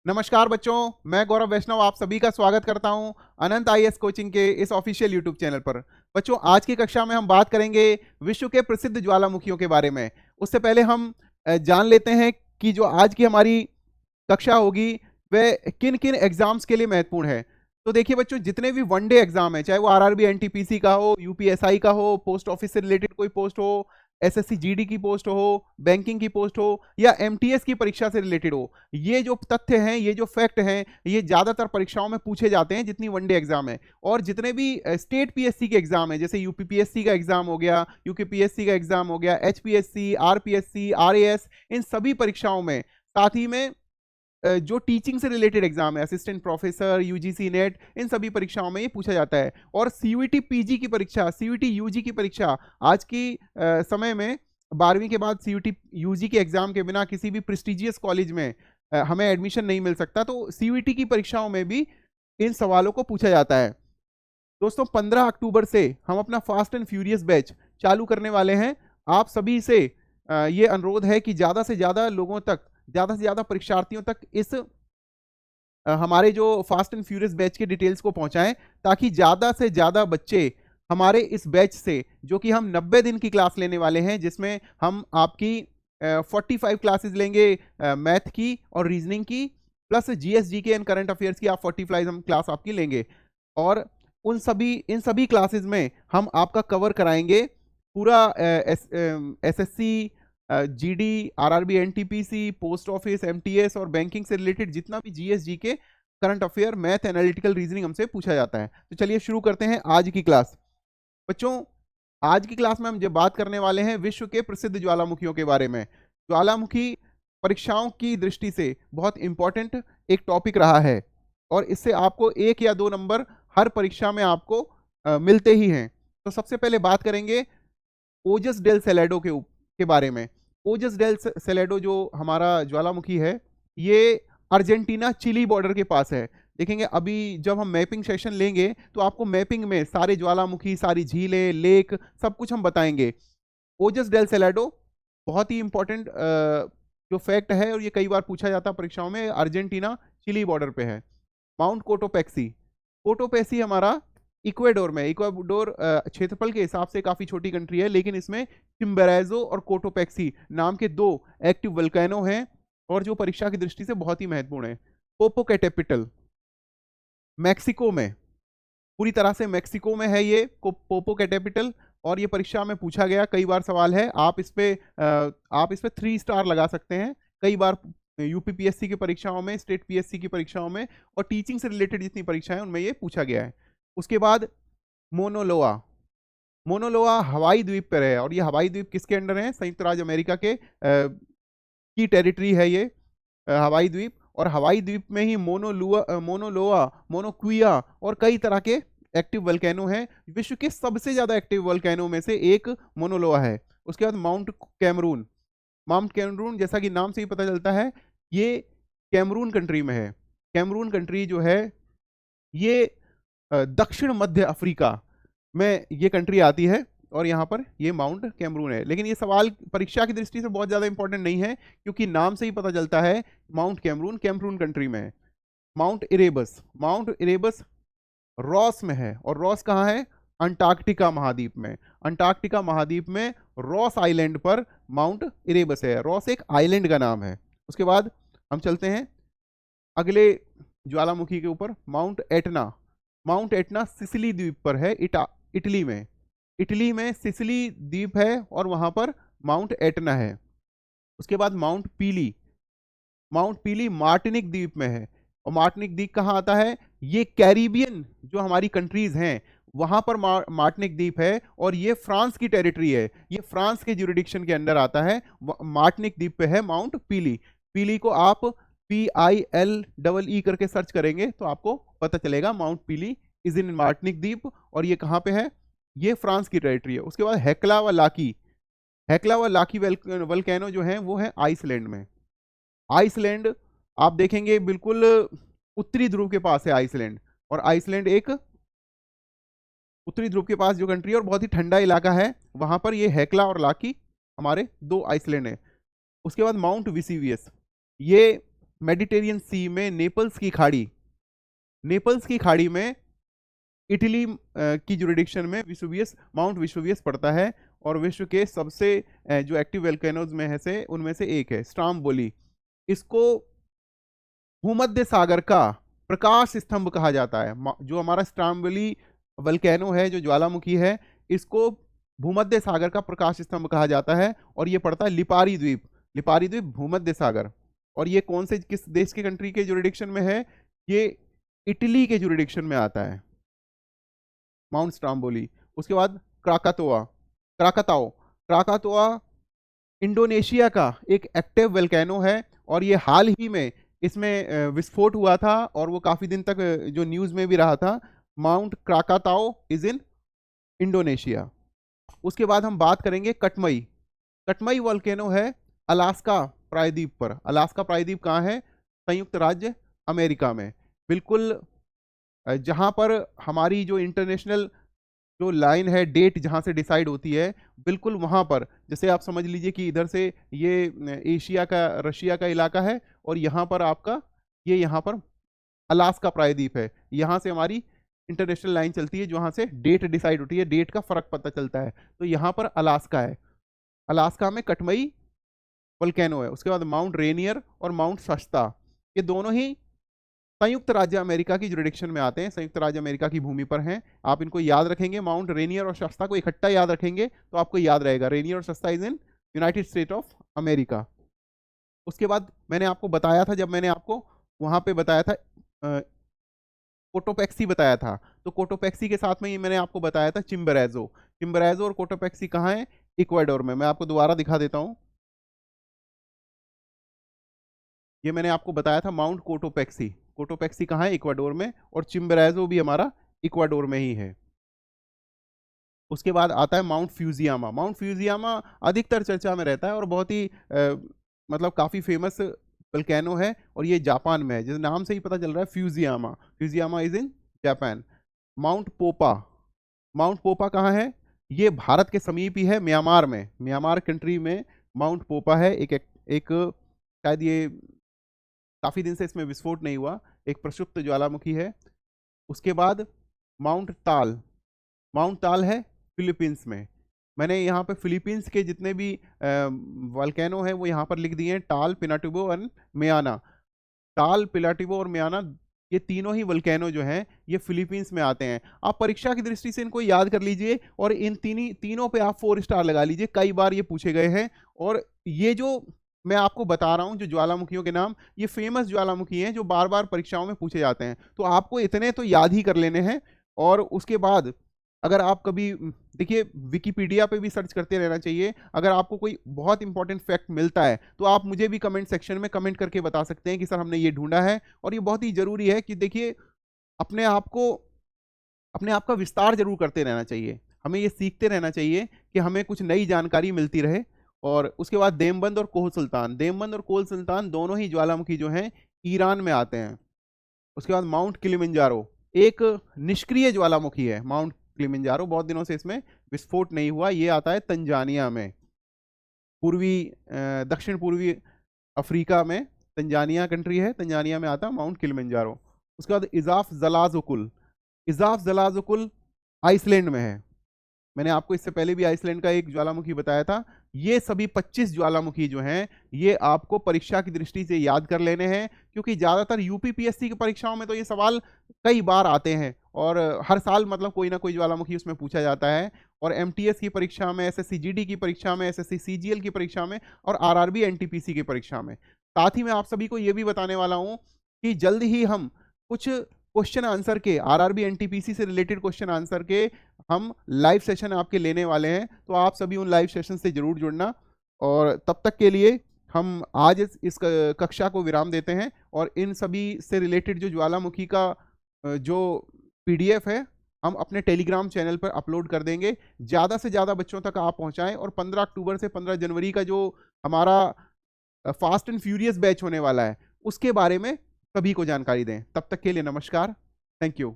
नमस्कार बच्चों, मैं गौरव वैष्णव आप सभी का स्वागत करता हूं अनंत आईएएस कोचिंग के इस ऑफिशियल यूट्यूब चैनल पर। बच्चों, आज की कक्षा में हम बात करेंगे विश्व के प्रसिद्ध ज्वालामुखियों के बारे में। उससे पहले हम जान लेते हैं कि जो आज की हमारी कक्षा होगी वह किन किन एग्जाम्स के लिए महत्वपूर्ण है। तो देखिए बच्चों, जितने भी वनडे एग्जाम है, चाहे वो आरआरबी एनटीपीसी का हो, यूपीएसआई का हो, पोस्ट ऑफिस से रिलेटेड कोई पोस्ट हो, एसएससी जीडी की पोस्ट हो, बैंकिंग की पोस्ट हो या एमटीएस की परीक्षा से रिलेटेड हो, ये जो तथ्य हैं, ये जो फैक्ट हैं, ये ज्यादातर परीक्षाओं में पूछे जाते हैं जितनी वनडे एग्जाम है। और जितने भी स्टेट पीएससी के एग्जाम है, जैसे यूपीपीएससी का एग्जाम हो गया, यूकेपीएससी का एग्जाम हो गया, एचपीएससी, आरपीएससी, आरएएस, इन सभी परीक्षाओं में, साथ ही में जो टीचिंग से रिलेटेड एग्जाम है, असिस्टेंट प्रोफेसर, यूजीसी नेट, इन सभी परीक्षाओं में ये पूछा जाता है। और सीयूईटी पीजी की परीक्षा, सीयूईटी यूजी की परीक्षा, आज की समय में 12वीं के बाद सीयूईटी यूजी के एग्जाम के बिना किसी भी प्रेस्टिजियस कॉलेज में हमें एडमिशन नहीं मिल सकता। तो सीयूईटी की परीक्षाओं में भी इन सवालों को पूछा जाता है। दोस्तों, 15 अक्टूबर से हम अपना फास्ट एंड फ्यूरियस बैच चालू करने वाले हैं। आप सभी से ये अनुरोध है कि ज़्यादा से ज़्यादा लोगों तक, ज़्यादा से ज़्यादा परीक्षार्थियों तक इस हमारे जो फास्ट एंड फ्यूरियस बैच के डिटेल्स को पहुंचाएं, ताकि ज़्यादा से ज़्यादा बच्चे हमारे इस बैच से, जो कि हम 90 दिन की क्लास लेने वाले हैं, जिसमें हम आपकी 45 क्लासेस लेंगे मैथ की और रीजनिंग की, प्लस जीएसजी के एंड करंट अफेयर्स की आप 45 हम क्लास आपकी लेंगे। और इन सभी क्लासेस में हम आपका कवर कराएंगे पूरा SSC, GD, RRB NTPC, post office, MTS और बैंकिंग से रिलेटेड जितना भी जीएसजी के current affair, math, analytical reasoning हमसे पूछा जाता है। तो चलिए शुरू करते हैं आज की क्लास। बच्चों, आज की क्लास में हम जब बात करने वाले हैं विश्व के प्रसिद्ध ज्वालामुखियों के बारे में। ज्वालामुखी परीक्षाओं की दृष्टि से बहुत इंपॉर्टेंट एक टॉपिक रहा है और इससे आपको 1 या 2 नंबर हर परीक्षा में आपको मिलते ही हैं। तो सबसे पहले बात करेंगे ओजस डेल सेलेडो के बारे में। ओजस डेल सेलेडो जो हमारा ज्वालामुखी है, ये अर्जेंटीना चिली बॉर्डर के पास है। देखेंगे अभी जब हम मैपिंग सेशन लेंगे तो आपको मैपिंग में सारे ज्वालामुखी, सारी झीलें, लेक, सब कुछ हम बताएंगे। ओजस डेल सेलेडो बहुत ही इंपॉर्टेंट जो फैक्ट है और ये कई बार पूछा जाता है परीक्षाओं में, अर्जेंटीना चिली बॉर्डर पे है। माउंट कोटोपेक्सी, कोटोपेक्सी हमारा इक्वाडोर में, इक्वाडोर क्षेत्रफल के हिसाब से काफी छोटी कंट्री है, लेकिन इसमें चिम्बेराजो और कोटोपेक्सी नाम के 2 एक्टिव वल्केनो हैं और जो परीक्षा की दृष्टि से बहुत ही महत्वपूर्ण है। पोपोकेटेपिटल मैक्सिको में, पूरी तरह से मैक्सिको में है ये पोपोकेटेपिटल, और ये परीक्षा में पूछा गया, कई बार सवाल है। आप इस पे 3 स्टार लगा सकते हैं। कई बार यूपीपीएससी की परीक्षाओं में, स्टेट पीएससी की परीक्षाओं में और टीचिंग से रिलेटेड जितनी परीक्षाएं उनमें ये पूछा गया है। उसके बाद मोनोलोआ, मोनोलोआ हवाई द्वीप पर है और ये हवाई द्वीप किसके अंडर है? संयुक्त राज्य अमेरिका के की टेरिटरी है ये हवाई द्वीप। और हवाई द्वीप में ही मोनोलोआ, मोनोक्विया और कई तरह के एक्टिव वल्केनो हैं। विश्व के सबसे ज्यादा एक्टिव वल्केनो में से एक मोनोलोआ है। उसके बाद माउंट कैमरून, माउंट कैमरून जैसा कि नाम से ही पता चलता है, ये कैमरून कंट्री में है। कैमरून कंट्री जो है ये दक्षिण मध्य अफ्रीका में ये कंट्री आती है और यहाँ पर ये माउंट कैमरून है। लेकिन ये सवाल परीक्षा की दृष्टि से बहुत ज़्यादा इंपॉर्टेंट नहीं है, क्योंकि नाम से ही पता चलता है माउंट कैमरून कैमरून कंट्री में है। Mount Erebus, mount Erebus Ross में है और रॉस कहाँ है? अंटार्कटिका महाद्वीप में। अंटार्कटिका महाद्वीप में रॉस आइलैंड पर माउंट इरेबस है। रॉस एक आइलैंड का नाम है। उसके बाद हम चलते हैं अगले ज्वालामुखी के ऊपर, mount Etna. Mount Etna Sicily द्वीप पर है, इटली में। इटली में सिसिली द्वीप है और वहां पर माउंट एटना है। उसके बाद माउंट पीली, माउंट पीली मार्टिनिक द्वीप में है। और मार्टिनिक द्वीप कहाँ आता है? ये कैरिबियन जो हमारी कंट्रीज हैं वहां पर मार्टिनिक द्वीप है और ये फ्रांस की टेरिटरी है, ये फ्रांस के ज्यूरिडिक्शन के अंडर आता है। मार्टिनिक द्वीप पे है माउंट पीली। पीली को आप PILEE करके सर्च करेंगे तो आपको पता चलेगा माउंट पीली इज इन मार्टिनिक द्वीप और ये कहाँ पे है? ये फ्रांस की टेरिटरी है। उसके बाद हेक्ला व लाकी, हेक्ला व लाकी वल्केनो जो है वो है आइसलैंड में। आइसलैंड आप देखेंगे बिल्कुल उत्तरी ध्रुव के पास है आइसलैंड, और आइसलैंड एक उत्तरी ध्रुव के पास जो कंट्री है और बहुत ही ठंडा इलाका है, वहां पर ये हेक्ला और लाकी हमारे 2 आइसलैंड है। उसके बाद माउंट विसिवियस, ये मेडिटेरियन सी में नेपल्स की खाड़ी में इटली की जुरिडिक्शन में माउंट विसुवियस पड़ता है, और विश्व के सबसे जो एक्टिव वोल्केनोज में से उनमें से एक है स्ट्रोम्बोली। इसको भूमध्य सागर का प्रकाश स्तंभ कहा जाता है। जो हमारा स्ट्रोम्बोली वोल्केनो है, जो ज्वालामुखी है, इसको भूमध्य सागर का प्रकाश स्तंभ कहा जाता है, और ये पड़ता है लिपारी द्वीप भूमध्य सागर। और ये किस देश के कंट्री के जुरिडिक्शन में है? ये इटली के जुरिडिक्शन में आता है, माउंट स्ट्रोम्बोली। उसके बाद क्राकाताओ इंडोनेशिया का एक एक्टिव वोल्केनो है, और ये हाल ही में इसमें विस्फोट हुआ था, और वो काफी दिन तक जो न्यूज में भी रहा था। Mount Krakatoa is in Indonesia. उसके बाद हम बात करेंगे कटमई वोल्केनो है अलास्का प्रायद्वीप पर। अलास्का प्रायद्वीप कहाँ है? संयुक्त राज्य अमेरिका में, बिल्कुल जहां पर हमारी जो इंटरनेशनल जो लाइन है, डेट जहां से डिसाइड होती है, बिल्कुल वहां पर। जैसे आप समझ लीजिए कि इधर से ये एशिया का, रशिया का इलाका है, और यहाँ पर आपका यहाँ पर अलास्का प्रायद्वीप है। यहाँ से हमारी इंटरनेशनल लाइन चलती है, जहाँ से डेट डिसाइड होती है, डेट का फर्क पता चलता है। तो यहाँ पर अलास्का है, अलास्का में कटमई वोल्केनो है। उसके बाद माउंट रेनियर और माउंट शस्ता, ये दोनों ही संयुक्त राज्य अमेरिका की जुरिडिक्शन में आते हैं, संयुक्त राज्य अमेरिका की भूमि पर हैं। आप इनको याद रखेंगे, माउंट रेनियर और शस्ता को इकट्ठा याद रखेंगे तो आपको याद रहेगा। रेनियर और Shasta is in United State of America. उसके बाद मैंने आपको बताया था, जब मैंने आपको वहां पे बताया था, कोटोपैक्सी बताया था, तो कोटोपैक्सी के साथ में ही मैंने आपको बताया था चिम्बरेजो और कोटोपैक्सी कहाँ है? इक्वाडोर में। मैं आपको दोबारा दिखा देता हूं। ये मैंने आपको बताया था माउंट कोटोपैक्सी कहाँ है? इक्वाडोर में, और चिम्बरेजो भी हमारा इक्वाडोर में ही है। उसके बाद आता है माउंट फ्यूजियामा अधिकतर चर्चा में रहता है, और बहुत ही मतलब काफी फेमस वोल्केनो है, और ये जापान में है। जिस नाम से ही पता चल रहा है, Fujiyama is in Japan. Mount पोपा कहाँ है? ये भारत के समीप ही है, म्यांमार कंट्री में माउंट पोपा है। एक शायद ये काफी दिन से इसमें विस्फोट नहीं हुआ, एक प्रक्षुब्ध ज्वालामुखी है। उसके बाद माउंट ताल है फिलीपींस में। मैंने यहाँ पे फिलीपींस के जितने भी वोल्केनो है वो यहाँ पर लिख दिए हैं, टाल, पिलाटिबो और मियाना। ये तीनों ही वोल्केनो जो हैं ये फिलीपींस में आते हैं। आप परीक्षा की दृष्टि से इनको याद कर लीजिए, और इन तीनों पे आप 4 स्टार लगा लीजिए, कई बार ये पूछे गए हैं। और ये जो मैं आपको बता रहा हूं, जो ज्वालामुखियों के नाम, ये फेमस ज्वालामुखी हैं जो बार बार परीक्षाओं में पूछे जाते हैं, तो आपको इतने तो याद ही कर लेने हैं। और उसके बाद अगर आप कभी देखिए, विकिपीडिया पे भी सर्च करते रहना चाहिए। अगर आपको कोई बहुत इंपॉर्टेंट फैक्ट मिलता है तो आप मुझे भी कमेंट सेक्शन में कमेंट करके बता सकते हैं कि सर हमने ये ढूंढा है। और ये बहुत ही जरूरी है कि देखिए, अपने आप का विस्तार जरूर करते रहना चाहिए। हमें ये सीखते रहना चाहिए कि हमें कुछ नई जानकारी मिलती रहे। और उसके बाद देवबंद और कोह सुल्तान दोनों ही ज्वालामुखी जो हैं ईरान में आते हैं। उसके बाद माउंट किलिमंजारो एक निष्क्रिय ज्वालामुखी है। माउंट किलिमंजारो, बहुत दिनों से इसमें विस्फोट नहीं हुआ, ये आता है तंजानिया में, दक्षिण पूर्वी अफ्रीका में तंजानिया कंट्री है, तंजानिया में आता है माउंट किलिमंजारो। उसके बाद इजाफ जलाजुकुल आइसलैंड में है। मैंने आपको इससे पहले भी आइसलैंड का एक ज्वालामुखी बताया था। ये सभी 25 ज्वालामुखी जो हैं ये आपको परीक्षा की दृष्टि से याद कर लेने हैं, क्योंकि ज्यादातर यूपीपीएससी की परीक्षाओं में तो ये सवाल कई बार आते हैं, और हर साल मतलब कोई ना कोई ज्वालामुखी उसमें पूछा जाता है। और एमटीएस की परीक्षा में, एसएससी जीडी की परीक्षा में, एसएससी सीजीएल की परीक्षा में, और आरआरबी एनटीपीसी की परीक्षा में। साथ ही मैं आप सभी को ये भी बताने वाला हूं कि जल्द ही हम कुछ क्वेश्चन आंसर के, आरआरबी एनटीपीसी से रिलेटेड क्वेश्चन आंसर के हम लाइव सेशन आपके लेने वाले हैं। तो आप सभी उन लाइव सेशन से जरूर जुड़ना। और तब तक के लिए हम आज इस कक्षा को विराम देते हैं, और इन सभी से रिलेटेड जो ज्वालामुखी का जो पीडीएफ है हम अपने टेलीग्राम चैनल पर अपलोड कर देंगे। ज़्यादा से ज़्यादा बच्चों तक आप पहुंचाएं, और 15 अक्टूबर से 15 जनवरी का जो हमारा फास्ट एंड फ्यूरियस बैच होने वाला है उसके बारे में सभी को जानकारी दें। तब तक के लिए नमस्कार, थैंक यू।